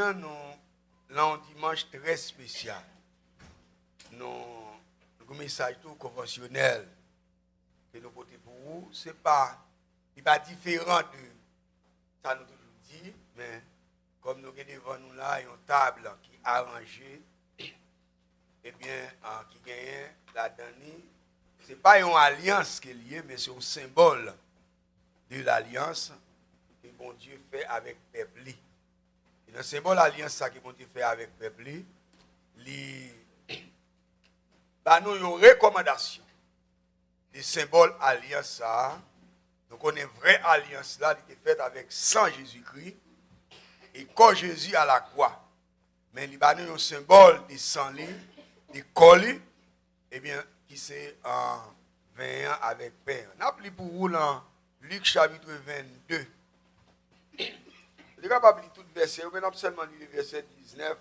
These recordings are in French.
Nous avons un dimanche très spécial. Nous avons un message tout conventionnel que nous portons pour vous. Ce n'est pas différent de ça nous toujours dit, mais comme nous avons devant nous là une table qui est arrangée, et bien, qui gagne la dernière, ce n'est pas une alliance qui est liée, mais c'est un symbole de l'alliance que bon Dieu fait avec le peuple. Et le symbole alliance que bon Dieu fait avec le peuple, il nous une recommandation. Le symbole alliance, donc on est vraie alliance là, qui est faite avec sang Jésus-Christ et corps Jésus à la croix. Mais il y a un symbole de sang, de corps, et bien, qui c'est en 20 avec Père. On a pris pour vous dans Luc chapitre 22. Je ne vais pas lire tout le verset, mais non seulement lire le verset 19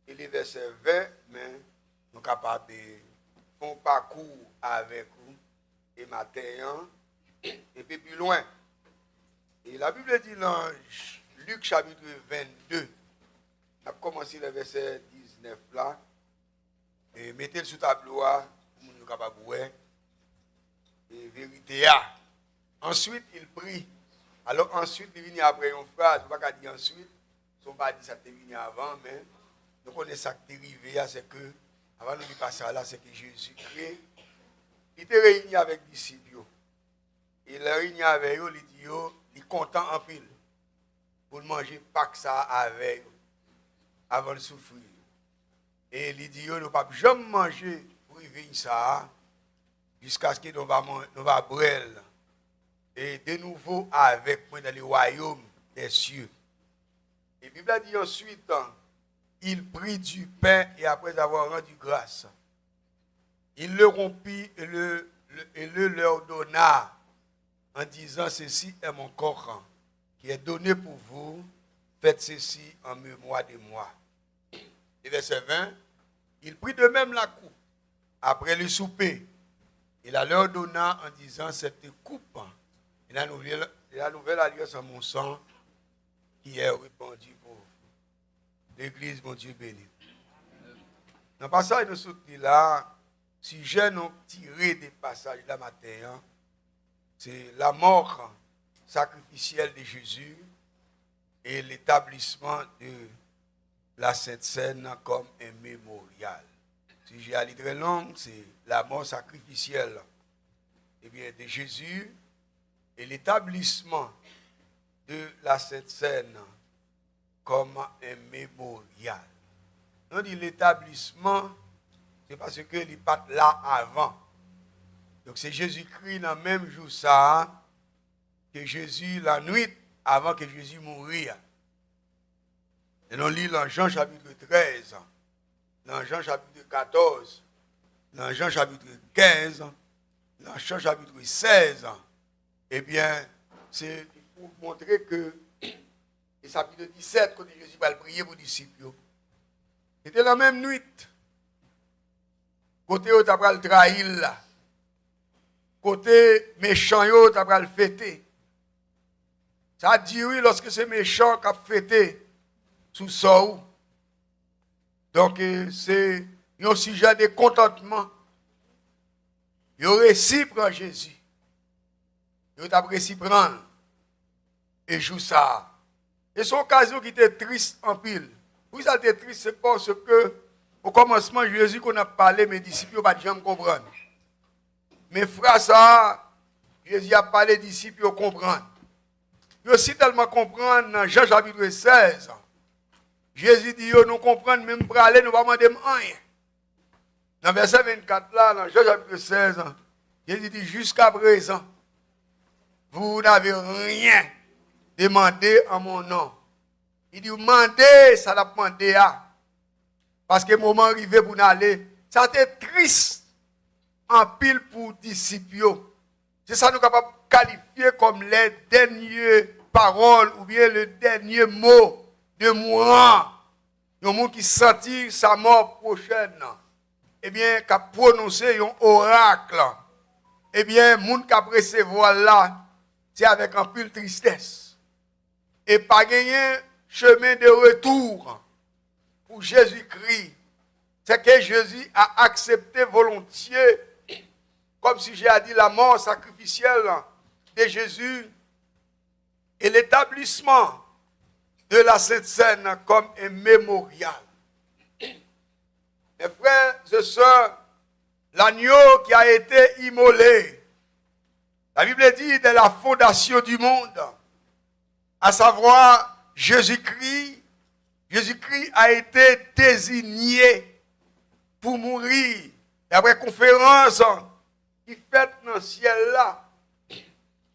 et le verset 20, mais nous sommes capables de faire un parcours avec vous et matin, et puis plus loin. Et la Bible dit dans Luc chapitre 22, on a commencé le verset 19 là, et mettez-le sous tableau, pour nous sommes capables de voir, et vérité. Ensuite, il prie. Alors ensuite, il vient après une phrase, on ne va pas dire ensuite, on ne va pas dire ça qui est venu avant, mais nous connaissons ça qui est arrivé, c'est que, avant de passer là, c'est que Jésus-Christ, il était réuni avec les disciples. Il est réuni avec eux, il dit, il est content en pile pour manger pas que ça avec eux, avant de souffrir. Et il dit, nous ne pouvons pas jamais manger pour y venir ça, jusqu'à ce que nous va brûler. Et de nouveau avec moi dans le royaume des cieux. Et la Bible dit ensuite, il prit du pain et après avoir rendu grâce, il le rompit et le leur donna en disant, ceci est mon corps qui est donné pour vous, faites ceci en mémoire de moi. Et verset 20, il prit de même la coupe après le souper, il la leur donna en disant, cette coupe et la nouvelle alliance en mon sang qui est répandue pour vous. L'Église, mon Dieu béni. Dans le passage de ce là, si j'ai tiré des passages là matin, c'est la mort sacrificielle de Jésus et l'établissement de la Sainte Seine comme un mémorial. Si j'ai allé très long, c'est la mort sacrificielle de Jésus et l'établissement de la Sainte Seine comme un mémorial. On dit l'établissement, c'est parce que il n'est pas là avant. Donc c'est Jésus-Christ dans le même jour ça, que Jésus, la nuit avant que Jésus mourir. Et on lit dans Jean chapitre 13, dans Jean chapitre 14, dans Jean chapitre 15, dans Jean chapitre 16, eh bien, c'est pour montrer que, et chapitre 17, quand Jésus va prier pour les disciples, c'était la même nuit. Côté où tu as le trahir là. Côté méchant, tu as le fêter. Ça dit oui lorsque c'est méchant qui a fêté sous ça. Donc, c'est un sujet de contentement. Il y aurait si prend Jésus. Il a apprécié prendre et jouer ça. Et son occasion qui était triste en pile. Pourquoi ça était triste? C'est parce que au commencement, Jésus qu'on a parlé, mes disciples n'ont pas jamais comprendre. Mais frère, ça, Jésus a parlé, les disciples comprendre. Ils aussi tellement comprendre dans Jean chapitre 16. Jésus dit, nous comprenons même pour aller, nous ne va demander rien. Dans verset 24 là, dans Jean chapitre 16, Jésus dit, jusqu'à présent, vous n'avez rien demandé en mon nom. Il dit, demandez, ça l'a demandé à. Parce que le moment arrivé pour nous aller, ça a été triste en pile pour disciples. C'est ça nous sommes capables de qualifier comme les dernières paroles ou bien le dernier mot de mourant. Il y a un monde qui sentit sa mort prochaine. Eh bien, qui a prononcé un oracle. Eh bien, le monde qui a recevoir là, c'est avec un peu de tristesse. Et pas gagner chemin de retour pour Jésus-Christ. C'est que Jésus a accepté volontiers, comme si j'ai dit, la mort sacrificielle de Jésus et l'établissement de la Sainte Seine comme un mémorial. Mes frères et sœurs, l'agneau qui a été immolé, la Bible dit de la fondation du monde, à savoir Jésus-Christ. Jésus-Christ a été désigné pour mourir. Et après conférence qui fait dans le ciel là,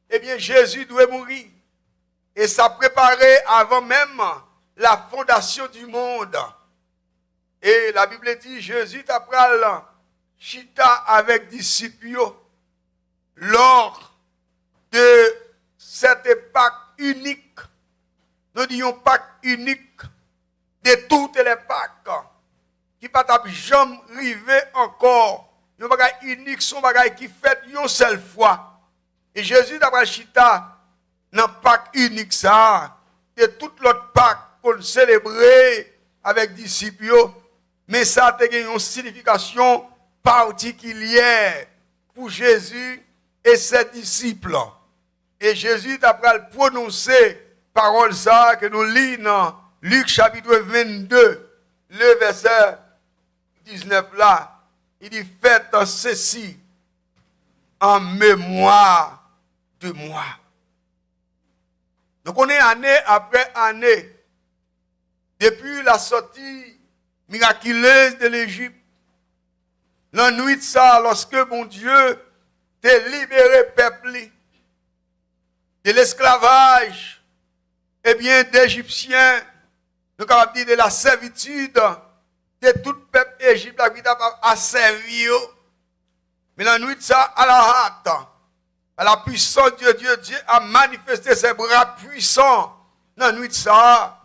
eh bien Jésus doit mourir. Et ça préparait avant même la fondation du monde. Et la Bible dit, Jésus après chita avec disciples lors de cette Pâque unique. Nous disons Pâque unique de toutes les Pâques qui ne peut jamais arriver encore. Nous bagage unique, son bagage qui fait une seule fois. Et Jésus d'après chita dans Pâque unique ça, et toute l'autre Pâque pour le célébrer avec disciples, mais ça a une signification particulière pour Jésus et ses disciples. Et Jésus d'après le prononcer parole ça que nous lisons dans Luc chapitre 22, le verset 19 là, il dit faites ceci en mémoire de moi. Donc on est année après année, depuis la sortie miraculeuse de l'Égypte, la nuit de ça, lorsque mon Dieu t'a libéré peuple de l'esclavage, eh bien d'Égyptiens, nous avons dit de la servitude de tout peuple égyptien qui a servi. Mais la nuit de ça, à la hâte, à la puissance de Dieu, Dieu a manifesté ses bras puissants dans la nuit de ça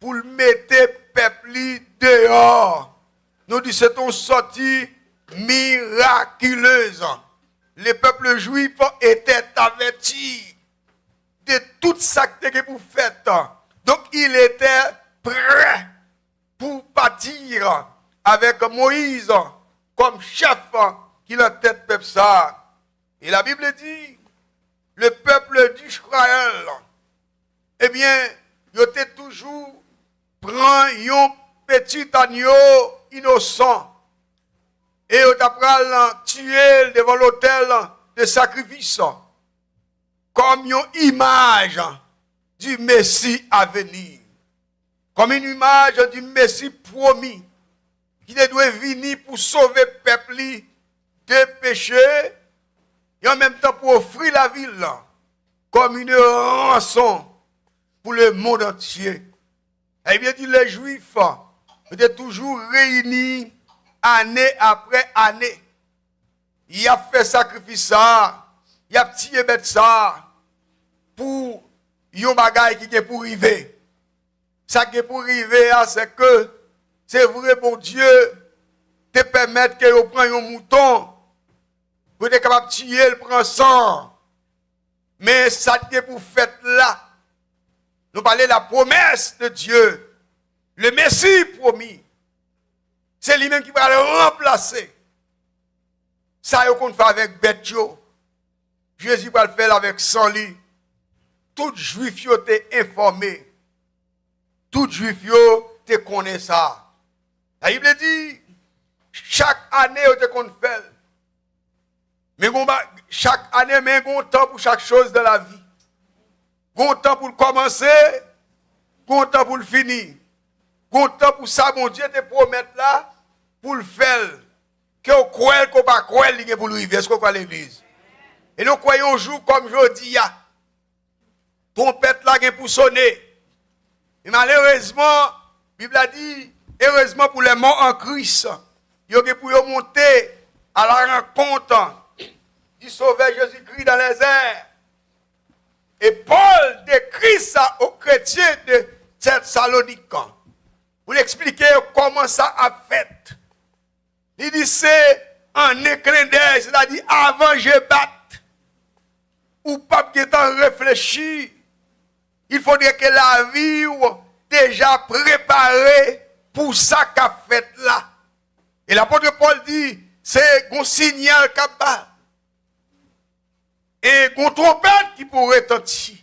pour le mettre peuple dehors. Nous disons c'est une sortie miraculeuse. Les peuples juifs étaient avertis de tout ça que vous faites. Donc il était prêt pour partir avec Moïse comme chef qui l'a tête peuple ça. Et la Bible dit, le peuple d'Israël, eh bien, il était toujours prend un petit agneau innocent et il a tué devant l'autel de sacrifice comme une image du Messie à venir, comme une image du Messie promis qui doit venir pour sauver le peuple de péché et en même temps pour offrir la ville comme une rançon pour le monde entier. Et bien dit les Juifs étaient toujours réunis année après année. Il a fait sacrifice ça, il a tué bête ça pour yon bagay qui est pour arriver. Ça qui est pour arriver, c'est que c'est vrai pour Dieu te permettre que vous preniez un mouton pour être capable de tuer, le prendre sang. Mais ça qui est pour faire là. Nous parlons de la promesse de Dieu. Le Messie promis. C'est lui-même qui va le remplacer. Ça, qu'on fait avec bête. Jésus va le faire avec sang lit. Tout juif yo te informé. Tout juif yo te connaît ça. La Bible dit, chaque année yo te qu'on fait. Mais chaque année, mais il y a un temps pour chaque chose de la vie. Il y a un temps pour le commencer, il y a un temps pour le finir. Il y a un temps pour ça, mon Dieu te promettre là, pour le faire. Que vous croyez qu'on ne peut pas croire pour lui. Est-ce qu'on croit l'église? Et nous croyons un jour comme aujourd'hui, trompette là pour sonner. Et malheureusement, la Bible a dit, heureusement pour les morts en Christ, il y a pour monter à la rencontre du Sauveur Jésus-Christ dans les airs. Et Paul décrit ça aux chrétiens de Thessalonique. Pour l'expliquer comment ça a fait. Il dit c'est en éclain d'œil, c'est-à-dire avant je batte, ou pas qui est réfléchi, il faudrait que la vie déjà préparé pour ça qu'a fait là. Et l'apôtre Paul dit, c'est un signal qu'a bas. Et une trompette qui pourrait tentir.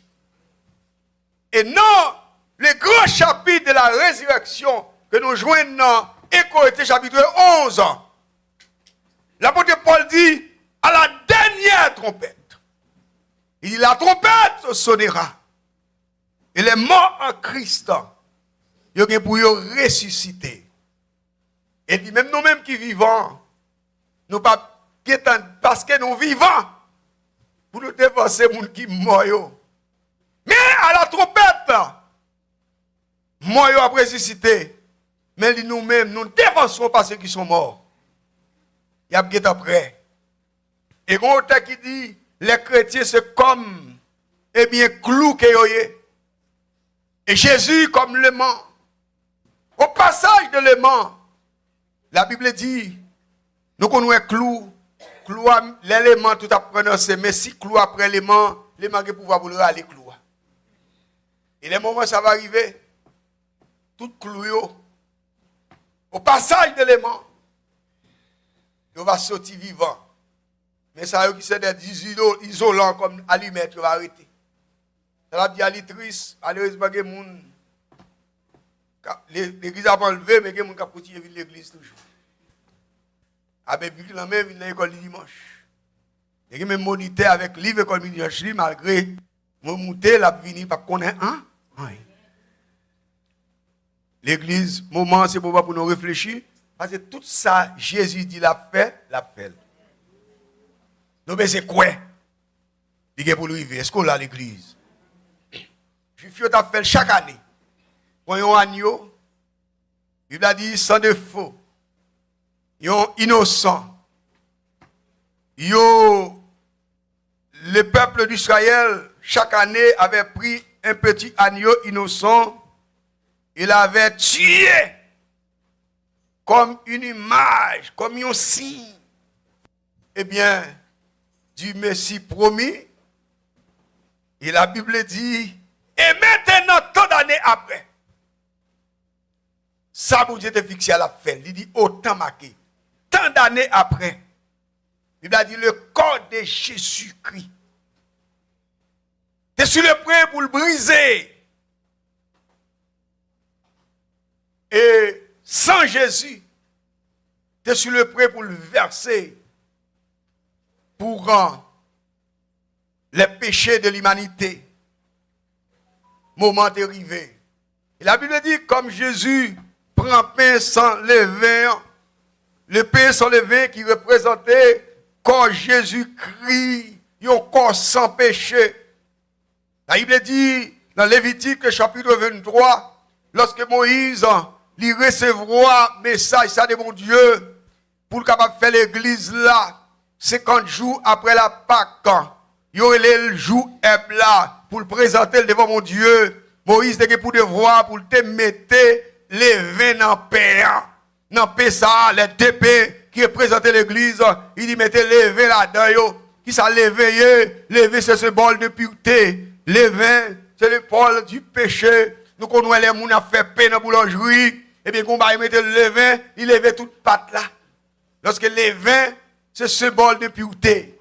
Et non, le grand chapitre de la résurrection que nous joignons dans Écoute chapitre 11, l'apôtre Paul dit, à la dernière trompette, il dit, la trompette sonnera. Et les morts en Christ, ils ont pour ressusciter. Et dit, même nous-mêmes qui vivons, nous pas parce que nous vivons, pour nous défoncer les gens qui morts. Mais à la trompette, morts a ressuscité. Mais nous-mêmes, nous ne défonçons pas ceux qui sont morts. Il y a bien après. Et quand on qui dit, les chrétiens, c'est comme, eh bien, clou que yoye. Et Jésus comme l'aimant. Au passage de l'aimant, la Bible dit, nous connaissons clou, l'élément tout à prononcé, mais si clou après l'aimant, l'aimant qui pouvoir vouloir aller clou. Et les moments ça va arriver, tout clou, au passage de l'aimant, il va sortir vivant. Mais ça qui c'est des isolants comme allumettes, il va arrêter. Ça va dire à l'itrice, malheureusement, il y a des gens, l'église a pas enlevé, mais il y a des gens qui ont continué à l'église toujours. Avec lui, il vient à l'école du dimanche. Il y a même moniteur avec livre école du dimanche, malgré mon monté, la vini, pas connaître, hein? Oui. L'église, moment, c'est pour nous réfléchir, parce que tout ça, Jésus dit, l'a fait. Donc, mais c'est quoi? Il est pour lui vivre. Est-ce qu'on a l'église? Je suis fait chaque année. Quand il y a un agneau, il a dit sans défaut. Ils sont innocents. Le peuple d'Israël, chaque année, avait pris un petit agneau innocent. Il avait tué comme une image, comme un signe. Eh bien, du Messie promis. Et la Bible dit, et maintenant, tant d'années après, ça, vous Dieu fixé à la fin. Il dit, autant marqué. Tant d'années après, il a dit, le corps de Jésus-Christ. Tu es sur le point pour le briser. Et sans Jésus, tu es sur le point pour le verser. Pour rendre les péchés de l'humanité. Moment est arrivé. Et la Bible dit, comme Jésus prend pain sans levain, le pain sans levain qui représentait corps Jésus-Christ, un corps sans péché. La Bible dit, dans Lévitique chapitre 23, lorsque Moïse lui recevra message ça de mon Dieu, pour le capable de faire l'église là, 50 jours après la Pâque, il y aurait le jour là pour le présenter devant mon Dieu. Moïse était pour devoir, pour te mettre les vins dans paix. Dans paix ça, les deux paix qui représentaient l'église, il dit mettez les vins là-dedans. Qui ça l'éveiller? L'éveil c'est ce bol de pureté. Les vins, c'est le pôle du péché. Nous connaissons les gens qui ont fait paix dans la boulangerie. Et bien, quand il mettait le vin, il levait toute patte là. Lorsque les vins, c'est ce bol de pureté.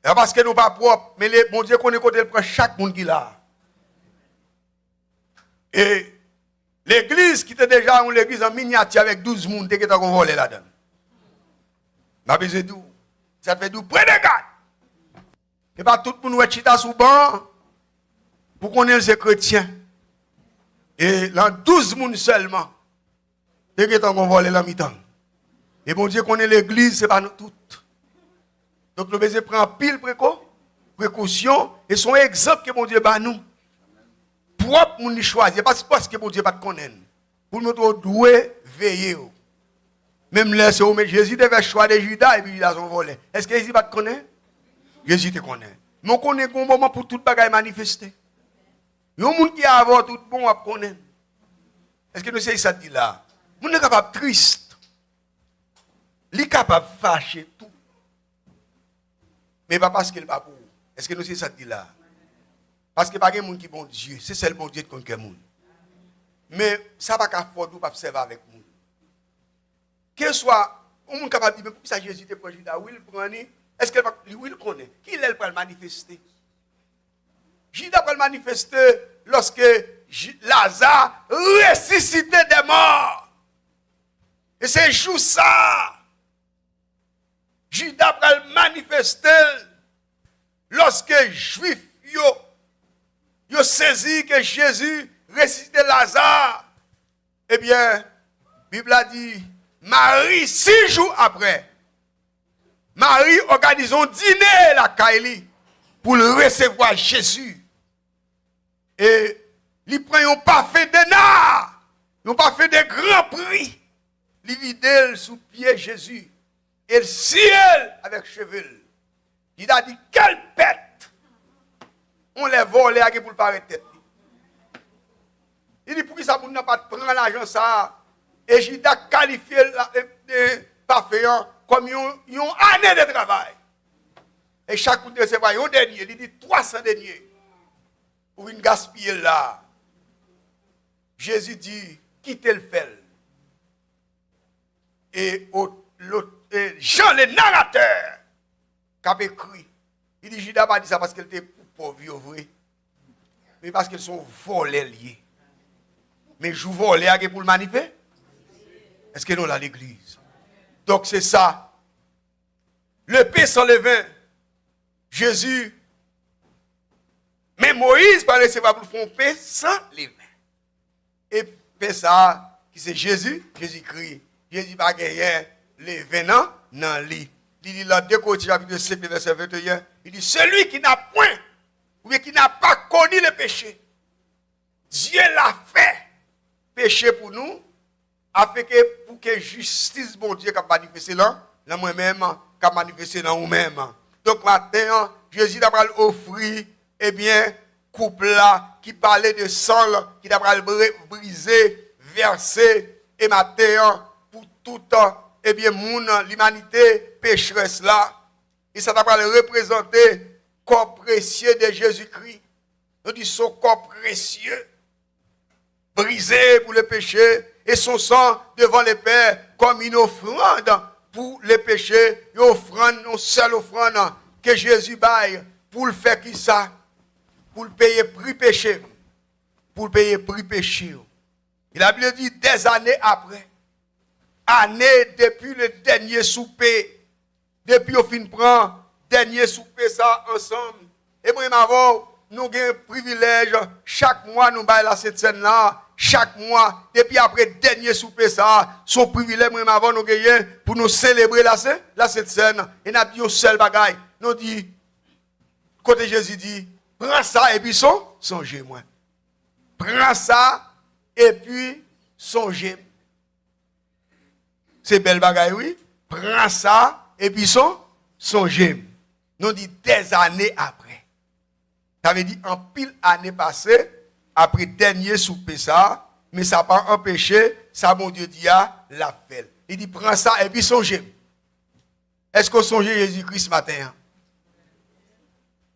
Parce que nous ne sommes pas propres, mais mon Dieu connaît côté pour chaque monde qui l'a. Et l'église qui était déjà une église en miniature avec 12 personnes qui étaient volés là-dedans. Ma besoin d'où? Ça fait d'où? Près de garde. Et pas tout le monde est chita sous banc pour qu'on ait ces chrétiens. Et dans 12 personnes seulement, qui étaient volés la mi-temps. Et mon Dieu connaît l'église, ce n'est pas nous toutes. Donc nous devons prendre pile précaution et son exemple que mon Dieu bat nous. Propre nous choisir, parce que mon Dieu pas te connaît. Pour nous douer veiller. Même là, Jésus devait choisir Judas et puis Judas son volé. Est-ce que Jésus pas te connaît? Jésus te connaît. Mais on connaît un moment pour tout bagaille manifester. Il y a un monde qui a avoir tout bon à connaître. Est-ce que nous savons ça dit là? Nous sommes capables triste. Il est capable de fâcher tout. Mais pas parce qu'il n'est pas pour. Est-ce que nous savons ça dit là? Parce que pas de monde qui est bon Dieu. C'est seul bon Dieu qui connaît le monde. Mais ça va pas faire nous pas observer avec nous. Que soit, on est capable de dire, mais pourquoi ça Jésus te prend Judas? Oui, il prend, est-ce qu'il oui, il connaît? Qui il peut le manifester? Judas peut le manifester lorsque Lazare ressuscité des morts. Et c'est juste ça. Judas peut le manifester lorsque les Juifs ont saisi que Jésus ressuscité Lazare. Eh bien, la Bible a dit, Marie, 6 jours après, Marie organise un dîner la Kaili pour le recevoir Jésus. Et ils prennent un parfait d'énard, un parfait de grand prix. Ils vident sous pied Jésus. Et le ciel avec cheveux. Il a dit, quelle bête! On les vole pour le paraître tête. Il dit, pour qui ça n'a pas prendre l'argent ça? Et j'ai qualifié le parfait comme une année de travail. Et chaque coup de recevoir un dernier, il dit 300 deniers. Pour une gaspiller là. Jésus dit, quittez le fel. Et Jean le narrateur, qui a écrit, il dit, Judas pas dit ça parce qu'elle était pauvre, vrai. Mais parce qu'ils sont volés liés. Mais je volé pour le manifester. Est-ce que nous là l'église? Donc c'est ça. Le pain sans levain. Jésus. Mais Moïse parlait c'est pas pour faire un pain sans levain. Et pain ça, qui c'est Jésus, Jésus crie. Jésus pas gagné levain dans lit. Il dit là, 2 Corinthiens chapitre 5, verset 21. Il dit, celui qui n'a point, ou bien qui n'a pas connu le péché, Dieu l'a fait péché pour nous, afin que pour que justice, bon Dieu, qui manifesté là, moi-même, qui manifesté dans nous-mêmes. Donc maintenant, Jésus a offert, eh bien, couple là, qui parlait de sang, qui a brisé, versé, et maintenant, pour tout temps, eh bien, l'humanité pécheresse là, et ça va représenter corps précieux de Jésus-Christ. Nous disons son corps précieux, brisé pour le péché, et son sang devant le Père comme une offrande pour le péché, une seule offrande que Jésus baille pour le faire qui ça? Pour le payer prix péché. Pour le payer prix péché. Il a bien dit des années après. Année depuis le dernier souper, depuis au fin prend dernier souper ça ensemble. Et moi nous avons un privilège chaque mois nous baillons cette scène là, chaque mois depuis après dernier souper ça, son privilège moi avant nous gagner pour nous célébrer cette scène et n'a dit au seul bagaille. Nous dit côté Jésus dit prends ça et puis songez moi. Prends ça et puis songez. C'est belle bagaille, oui. Prends ça et puis songez. Nous dit des années après. Ça veut dire en pile année passée, après dernier souper ça, mais ça n'a pas empêché, ça mon Dieu dit à la fait. Il dit prends ça et puis songez. Est-ce qu'on songe Jésus-Christ ce matin?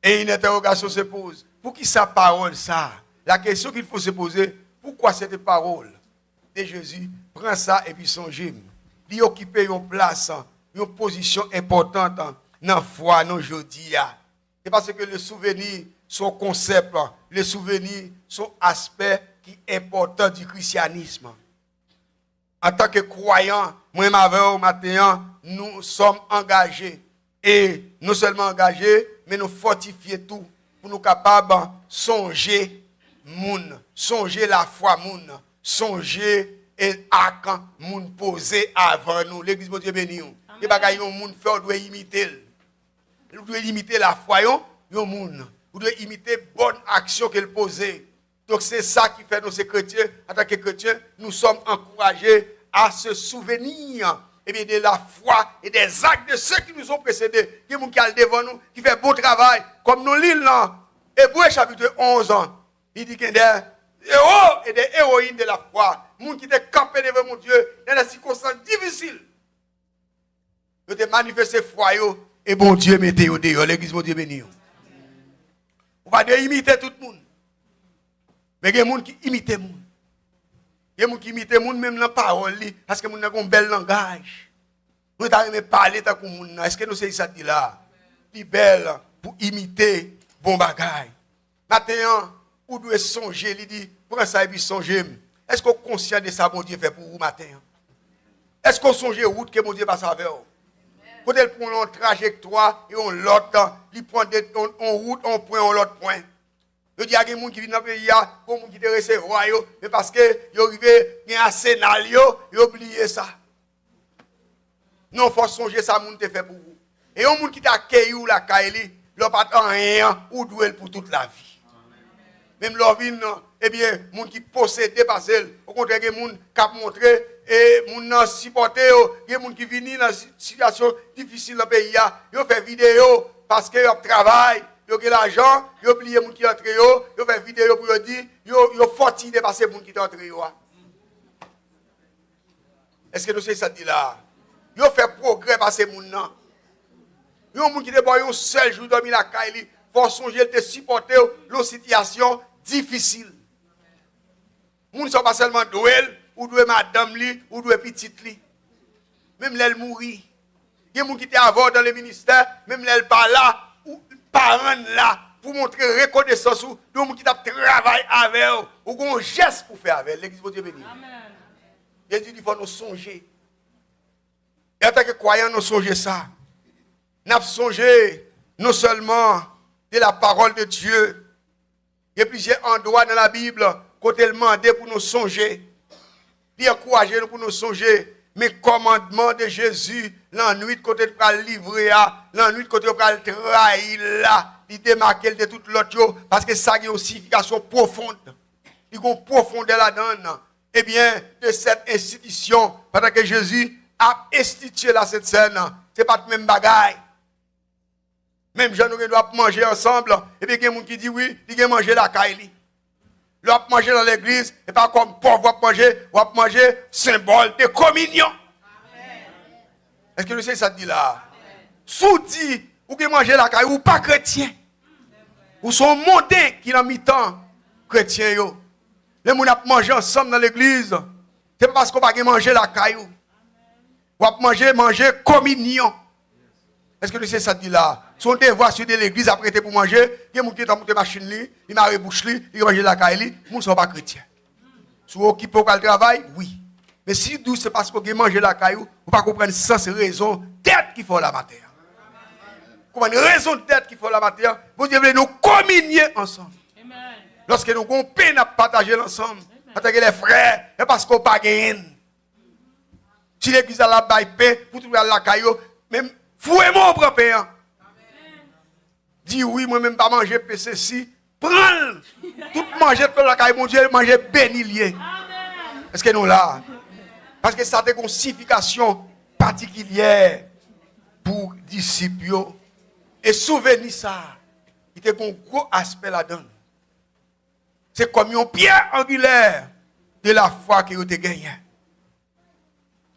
Et une interrogation se pose. Pour qui sa parole ça? La question qu'il faut se poser, pourquoi cette parole de Jésus? Prends ça et puis songez. Il occupe une place, une position importante dans la foi, dans aujourd'hui. C'est parce que le souvenir, son concept, le souvenir, son aspect qui est important du christianisme. En tant que croyants, moi-même, matin, nous sommes engagés. Et non seulement engagés, mais nous fortifier tout pour nous capables de songer moun, songer la foi moun, songer et acte moun posé avant nous. L'église de Dieu béni. Et bagaille yon moun fait, on doit imiter. On doit imiter la foi yon moun. On doit imiter bonne action qu'elle posait. Donc c'est ça qui fait nous ces chrétiens, en tant que chrétiens, nous sommes encouragés à se souvenir de la foi et des actes de ceux qui nous ont précédés, qui sont devant nous, qui fait beau travail, comme nous lisons là, Hébreux chapitre 11, il dit qu'il y a des héros et des héroïnes de la foi, des gens qui étaient campés devant mon Dieu dans des circonstances difficiles. Ils ont manifesté foi et bon Dieu mettez au dehors, l'église mon Dieu béni. On va imiter tout le monde. Mais il y a des gens qui imitent le monde. Il y a des gens qui imitent les gens même dans la parole, parce que les gens ont un bel langage. Nous avons parlé tant que les gens. Est-ce que nous savons ça dit là? Plus belle pour imiter bon bagage. Maintenant, vous devez songer, il dit, prends ça et puis songez. Est-ce qu'on est conscient de ça, mon Dieu fait pour vous matin? Est-ce qu'on songe la route que mon Dieu passe avec vous? Quand elle prend une trajectoire et on l'autre, il prend une route, on prend l'autre point. Je dis à des gens qui viennent dans le pays, pour les gens qui te recevoir, mais parce que ils arrivent à un scénario, ils ont oublié ça. Non, il faut songer ça, mon Dieu fait pour vous. Et un monde qui t'accueille ou la caille, il n'a pas rien ou doué pour toute la vie. Même leur vie, eh bien, les gens qui possèdent, dépassent, au contraire, les gens qui montrent, et les gens qui supportent, les gens qui viennent dans une situation difficile dans le pays, ils font vidéo parce qu'ils travaillent, ils ont l'argent, ils oublient les gens qui entrent, ils font vidéo pour dire, ils faut dépasser les gens qui entrent. Est-ce que nous savons ça dit là? Ils fait progrès par ces gens. Ils ont des gens qui ont un seul jour dormi la caille, pour songer de supporter leur situation difficile. Les gens ne sont pas seulement doués, ou doués madame li, ou doués petite li. Même les mourir. Il y a des gens qui étaient avant dans le ministère, même les pas là, ou parents là, pour montrer reconnaissance, ou des gens qui travaillent avec eux, ou un geste pour faire avec l'église de Dieu béni. Jésus dit qu'il faut nous songer. Et en tant que croyants, nous songer ça. Nous avons songé non seulement de la parole de Dieu. Il y a plusieurs endroits dans la Bible côté le mandé pour nous songer. Puis encourager nous pour nous songer. Mais commandement de Jésus, la nuit côté de le livrer, la nuit côté de le trahir là, il démarque de toute l'autre chose parce que ça a une signification profonde. Il y a une profondeur là-dedans. Eh bien, de cette institution, pendant que Jésus a institué là cette scène, ce n'est pas le même bagaille. Même gens nous doivent manger ensemble, et puis il y a des gens qui disent oui, ils doivent manger la caille. Ils doivent manger dans l'église, et pas comme pauvre va manger symbole de communion. Est-ce que vous savez ça dit là? Sous dit, ou que manger la caille, ou pas chrétien. Ou sont montés qui n'ont mis temps chrétien yo. Les gens qui mangé ensemble dans l'église, c'est pas parce qu'on va manger la caille. Ou va manger communion. Est-ce que vous savez ça dit là? Son devoir sur de l'église après pour manger, il y a des gens qui ont monté machine, ils ont bouche, ils ont mangé la caille, les gens ne sont pas chrétiens. Si vous occupez au travail, oui. Mais si d'où c'est parce que vous mangez la caille, vous ne pouvez pas comprendre sens raison tête qu'il faut la matière. Vous comprenez raison de tête qu'il faut la matière. Vous devez nous communier ensemble. Amen. Lorsque nous avons peine à partager ensemble, partager les frères, c'est parce qu'on n'a pas gagné. Si l'église a la baille paix, pour trouver la caille, même fouez-moi au propre. Dis oui, moi-même pas manger PCC. Prends tout manger pour la caille, mon Dieu, manger béni lié. Est-ce que nous là? Parce que ça a une signification particulière pour les disciples. Et souvenir ça, il y a un gros aspect là-dedans. C'est comme une pierre angulaire de la foi que vous avez gagnée.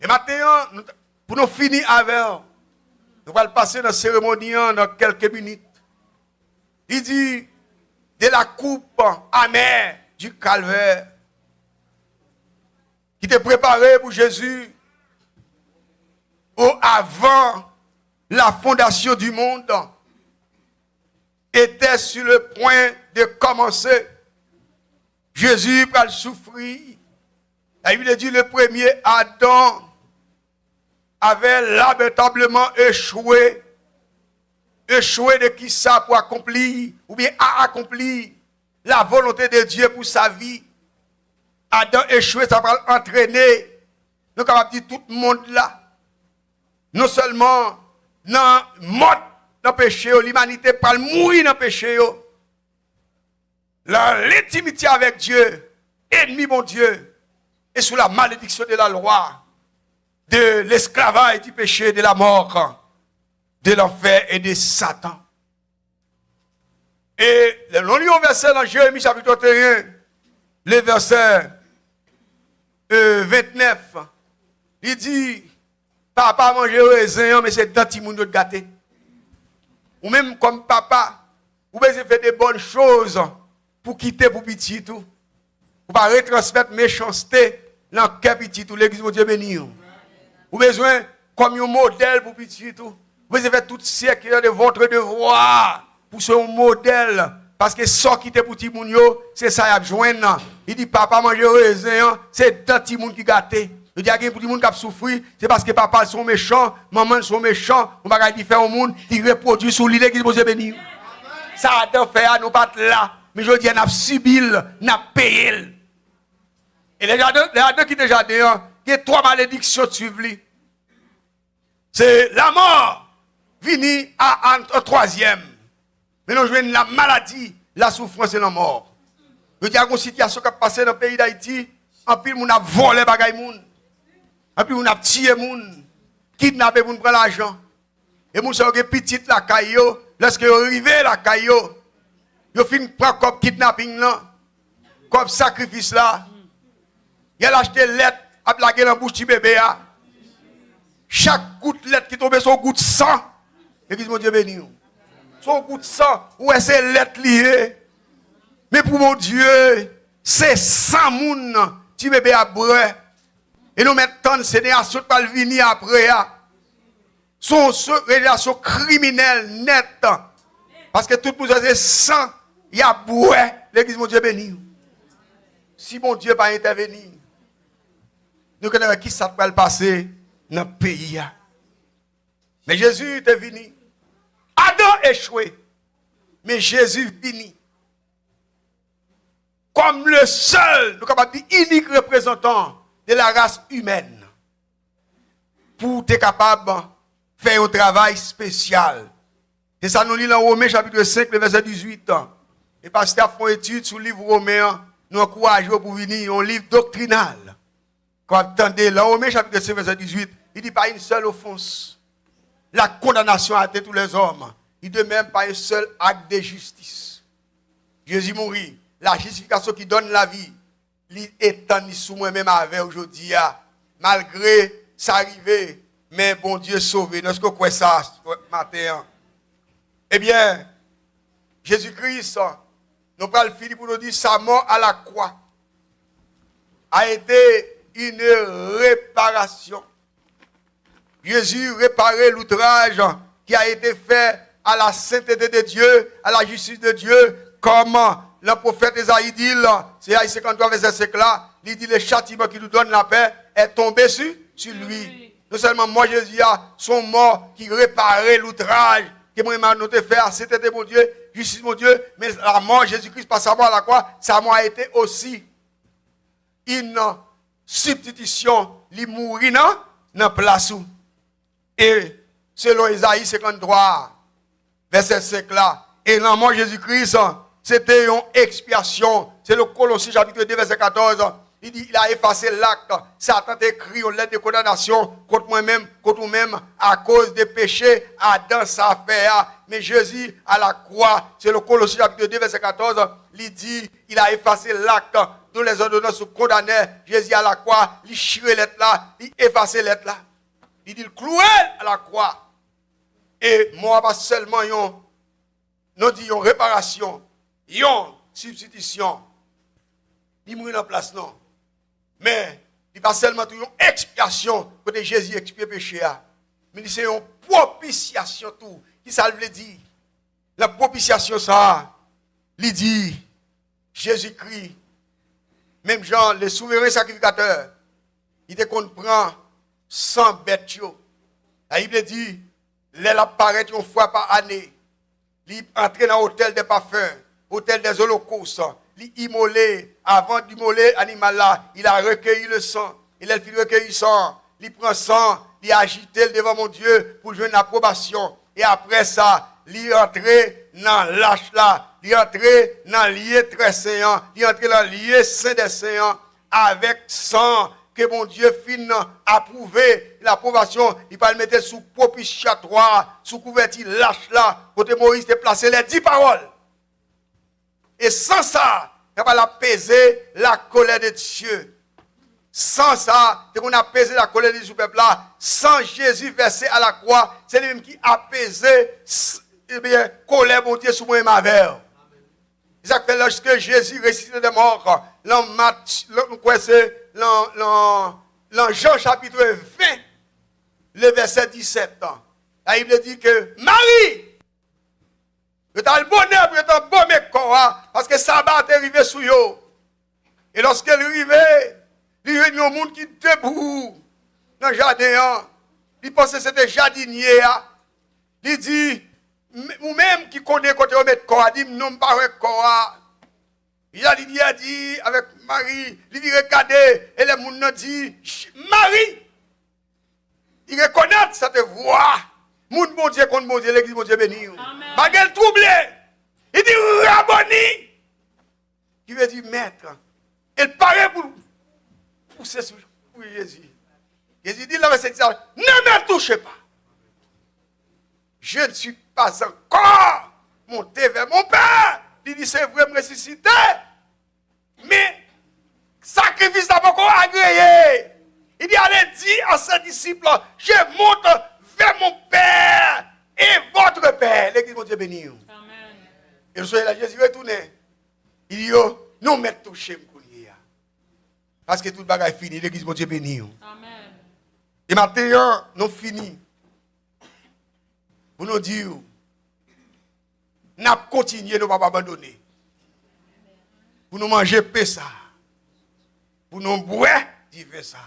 Et maintenant, pour nous finir avec, nous allons passer dans la cérémonie dans quelques minutes. Il dit, de la coupe amère du calvaire, qui était préparée pour Jésus avant la fondation du monde, était sur le point de commencer. Jésus va le souffrir. La Bible dit, le premier Adam avait lamentablement échoué. Échoué de qui ça pour accomplir, ou bien a accompli la volonté de Dieu pour sa vie. Adam échoué, ça va entraîner. Nous sommes dire tout le monde là. Non seulement dans mort dans le péché, l'humanité pas mourir dans le péché. L'intimité avec Dieu, ennemi mon Dieu, et sous la malédiction de la loi, de l'esclavage, du péché, de la mort, de l'enfer et de Satan. Et le long verset dans Jérémie chapitre 31, le verset 29, il dit, papa mange raisin, mais c'est dans petit monde de gâté. Ou même comme papa, vous pouvez faire des bonnes choses pour quitter pour petit tout. Vous ne pouvez pas retransmettre méchanceté dans le cœur petit, tout l'église, mon Dieu béni. Vous avez besoin, comme un modèle pour petit, tout. Vous avez fait tout siècle de votre devoir pour ce modèle. Parce que ça qui était pour petit moun yo, c'est ça y a besoin. Il dit papa mange raisin, c'est dans petit moun qui gâté. Il dit que pour petit moun qui a souffert, c'est parce que papa sont méchants, maman sont méchants, on va regarder faire au monde qui reproduit sur l'île l'église Dieu béni. Ça a de faire nous pas là, mais je dis on a subi, on a payé. Et les deux qui déjà dedans, il y a 3 malédictions suivent lui. C'est la mort, vini à un troisième. Maintenant, je viens la maladie, la souffrance et la mort. Je dis, il y a une situation qui a passé dans le pays d'Haïti. En plus, on a volé bagay moun. En plus, on a tué moun. Kidnappé moun prendre l'argent. Et moun sont petite la caillou. Lorsque vous arrivez la caillou, vous fin prendre comme kidnapping là, comme sacrifice là. Il a acheté lettre à blaguer dans la bouche du bébé. Chaque goutte de lettre qui tombe sur goutte de sang. Église mon Dieu béni. Son goût de sang, où est-ce que l'être lié? Mais pour mon Dieu, c'est 100 moun, tu bébé à brûler. Et nous mettons ces générations qui vont venir après. Sont relations criminelles nettes. Parce que tout le monde est 100, il y a brûlé. L'église, mon Dieu béni. Si mon Dieu va intervenir, nous connaissons qui ça va passer dans le pays. Mais Jésus est venu. Adam échoué, mais Jésus vini comme le seul, nous capables de dire, unique représentant de la race humaine pour être capable de faire un travail spécial. Et ça nous lit dans Romains chapitre 5, le verset 18. Et pasteur font étude sur le livre Romain, nous encourageons pour venir un livre doctrinal. Quand attendez, dans Romains chapitre 5, verset 18, il dit pas une seule offense. La condamnation a été tous les hommes. Il de même pas un seul acte de justice. Jésus mourit. La justification qui donne la vie, il est sous moi-même avec aujourd'hui. Malgré ça arrivé, mais bon Dieu sauvé. Est-ce que vous croyez ça matin? Eh bien, Jésus-Christ, nous parlons Philippe pour nous dire sa mort à la croix a été une réparation. Jésus réparait l'outrage qui a été fait à la sainteté de Dieu, à la justice de Dieu, comme le prophète Esaïe dit, c'est Esaïe 53, verset 5 là, il dit le châtiment qui nous donne la paix est tombé sur lui. Non seulement moi Jésus son mort qui réparait l'outrage, que moi nous te fait à sainteté mon Dieu, justice mon Dieu, mais la mort Jésus-Christ par sa mort à la croix, sa mort a été aussi une substitution, il mourit dans la place où. Et selon Esaïe 53, verset 5 là, et la mort Jésus-Christ, c'était une expiation. C'est le Colossiens chapitre 2, verset 14. Il dit, il a effacé l'acte. Satan écrit une lettre de condamnation contre moi-même, contre vous-même, à cause des péchés. Adam sa fait. Mais Jésus, à la croix, c'est le Colossiens chapitre 2, verset 14, il dit, il a effacé l'acte dont les ordonnances condamnaient. Jésus à la croix, il chiré l'être là, il effacé l'être là. Il dit, cloué à la croix. Et moi, pas seulement, nous disons réparation, substitution. Il mourit en place, non. Mais, il pas seulement une expiation, que Jésus expie péché. Mais c'est une propitiation tout. Qui ça veut dire? La propitiation, ça, il dit, Jésus-Christ, même Jean, le souverain sacrificateur, il te comprend 100 bêtes. La Bible dit, l'aile apparaît une fois par année. Il entre dans l'hôtel des parfums, hôtel des holocaustes. Il immolé, avant d'immoler l'animal là, il a recueilli le sang. Il a recueilli le sang. Il prend le sang, il a agité devant mon Dieu pour jouer une approbation. Et après ça, il est entré dans l'âge là. Il est entré dans le lieu très saint. Il est entré dans le lieu saint des saints avec sang. Que mon Dieu finit approuvé l'approbation, il va le mettre sous propitiatoire, sous couverture lâche là, côté Moïse de placer les 10 paroles. Et sans ça, il va apaiser la colère de Dieu. Sans ça, on a apaisé la colère du peuple là, sans Jésus versé à la croix, c'est lui-même qui a apaisé la colère de Dieu sous moi et ma verre. C'est ça que lorsque Jésus ressuscité de mort, dans Jean chapitre 20, le verset 17. La Bible dit que Marie, c'est le bonheur pour être bon mec parce que sabbat est arrivé sur eux. Et lorsqu'elle arrivait, il y a un monde qui debout dans le jardin. Il pensait que c'était jardinier. Il dit, ou même qui connaît quand on met corps, il dit, non, pas avec corps. Jardinier a dit, avec Marie, il dit, regardez, et les gens dit, Marie, il reconnaît cette voix. Moun bon Dieu contre bon Dieu, l'église bon Dieu béni. Bagel troublé. Il dit, Rabboni. Qui veut dire maître. Il paraît pour Jésus. Jésus dit, là, c'est ça, ne me touchez pas. Je ne suis pas encore monté vers mon Père. Il dit, c'est vrai, me ressusciter. Mais, sacrifice n'a pas encore agréé. Il dit, allez dire à ses disciples, je monte vers mon Père et votre Père. L'église, mon Dieu béni. Amen. Et vous soyez là, Jésus retourné. Il dit, non, mais touchez-moi. Parce que tout le bagage est fini. L'église, mon Dieu béni. Amen. Et maintenant, nous finissons. Pour nous dire, nous continuons, nous ne pas abandonner. Pour nous manger ça. Pour nous boire, divers ça.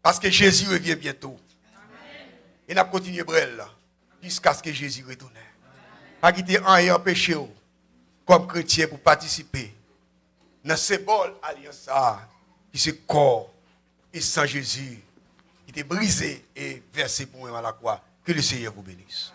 Parce que Jésus revient bientôt. Amen. Et nous continuons brel jusqu'à ce que Jésus retourne. Pas quitter un et empêcher comme chrétien pour participer dans ce bol alliance qui se corps et sans Jésus qui était brisé et versé pour moi à la croix. Que le Seigneur vous bénisse.